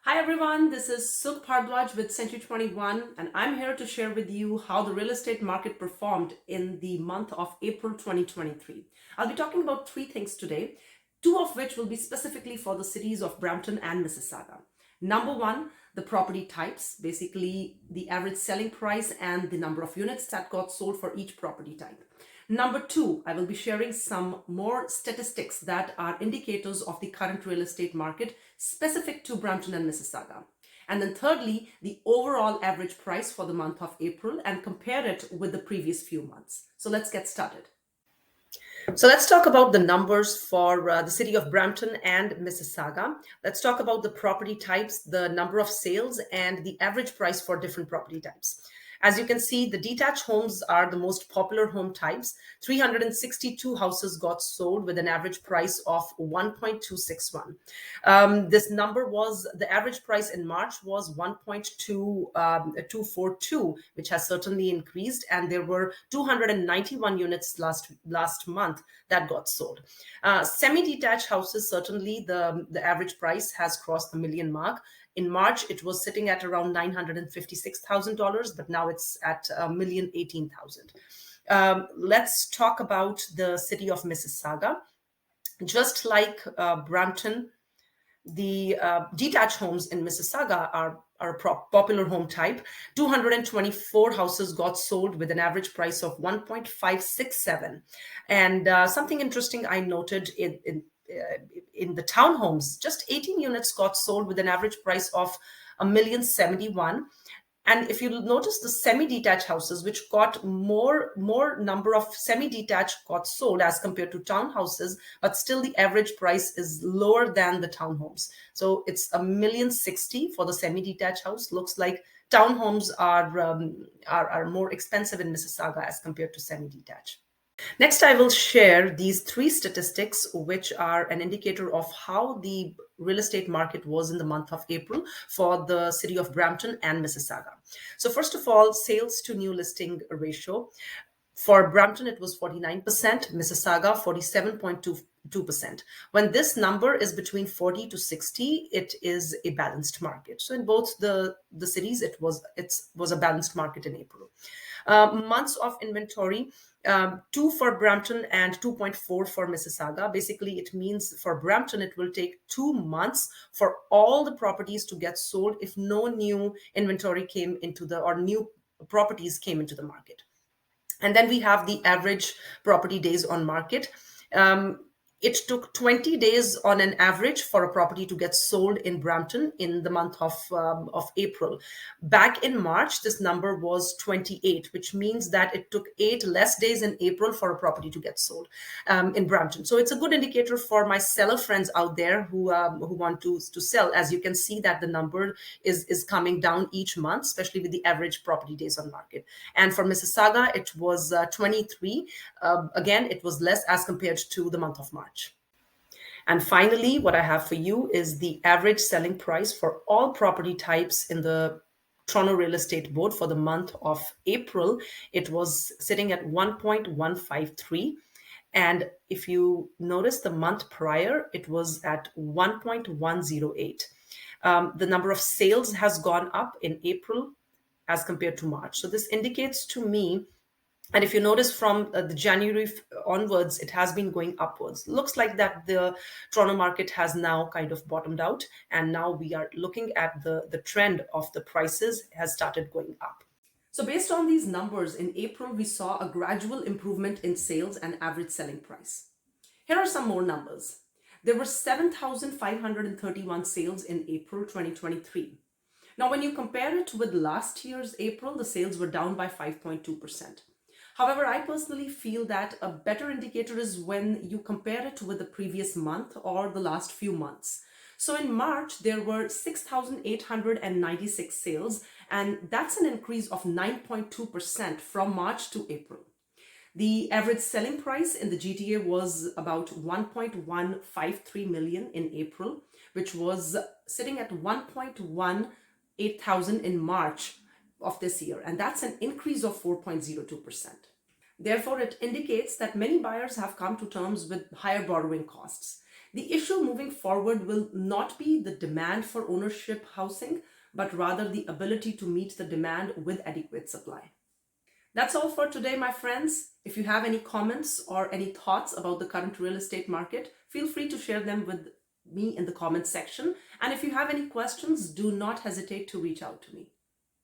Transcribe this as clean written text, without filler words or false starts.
Hi everyone, this is Sukh Bhardwaj with Century 21 and I'm here to share with you how the real estate market performed in the month of April 2023. I'll be talking about three things today, two of which will be specifically for the cities of Brampton and Mississauga. Number one, the property types, basically the average selling price and the number of units that got sold for each property type. Number two, I will be sharing some more statistics that are indicators of the current real estate market specific to Brampton and Mississauga. And then thirdly, the overall average price for the month of April and compare it with the previous few months. So let's get started. So let's talk about the numbers for the city of Brampton and Mississauga. Let's talk about the property types, the number of sales, and the average price for different property types. As you can see, the detached homes are the most popular home types. 362 houses got sold with an average price of 1.261. This number was, the average price in March was 1.242, which has certainly increased. And there were 291 units last month that got sold. Semi-detached houses, certainly the average price has crossed the million mark. In March, it was sitting at around $956,000, but now it's at $1,018,000. Let's talk about the city of Mississauga. Just like Brampton, the detached homes in Mississauga are a popular home type. 224 houses got sold with an average price of 1.567. And something interesting I noted in the townhomes, just 18 units got sold with an average price of $1,071,000. And if you notice the semi-detached houses, which got more number of semi-detached got sold as compared to townhouses, but still the average price is lower than the townhomes. So it's $1,060,000 for the semi-detached house. Looks like townhomes are more expensive in Mississauga as compared to semi-detached. Next, I will share these three statistics, which are an indicator of how the real estate market was in the month of April for the city of Brampton and Mississauga. So first of all, sales to new listing ratio. For Brampton, it was 49%, Mississauga 47.22%. When this number is between 40 to 60, it is a balanced market. So in both the cities, it was a balanced market in April. Months of inventory, 2 for Brampton and 2.4 for Mississauga. Basically, it means for Brampton, it will take 2 months for all the properties to get sold if no new inventory came into or new properties came into the market. And then we have the average property days on market. It took 20 days on an average for a property to get sold in Brampton in the month of April. Back in March, this number was 28, which means that it took 8 less days in April for a property to get sold in Brampton. So it's a good indicator for my seller friends out there who want to sell. As you can see that the number is coming down each month, especially with the average property days on market. And for Mississauga, it was 23. Again, it was less as compared to the month of March. And finally, what I have for you is the average selling price for all property types in the Toronto Real Estate Board for the month of April. It was sitting at 1.153. And if you notice the month prior, it was at 1.108. The number of sales has gone up in April as compared to March. So this indicates to me, and if you notice from the January onwards, it has been going upwards. Looks like that the Toronto market has now kind of bottomed out. And now we are looking at the trend of the prices has started going up. So based on these numbers, in April, we saw a gradual improvement in sales and average selling price. Here are some more numbers. There were 7,531 sales in April 2023. Now, when you compare it with last year's April, the sales were down by 5.2%. However, I personally feel that a better indicator is when you compare it with the previous month or the last few months. So in March, there were 6,896 sales, and that's an increase of 9.2% from March to April. The average selling price in the GTA was about 1.153 million in April, which was sitting at 1.18 thousand in March of this year, and that's an increase of 4.02%. Therefore, it indicates that many buyers have come to terms with higher borrowing costs. The issue moving forward will not be the demand for ownership housing, but rather the ability to meet the demand with adequate supply. That's all for today, my friends. If you have any comments or any thoughts about the current real estate market, feel free to share them with me in the comments section. And if you have any questions, do not hesitate to reach out to me.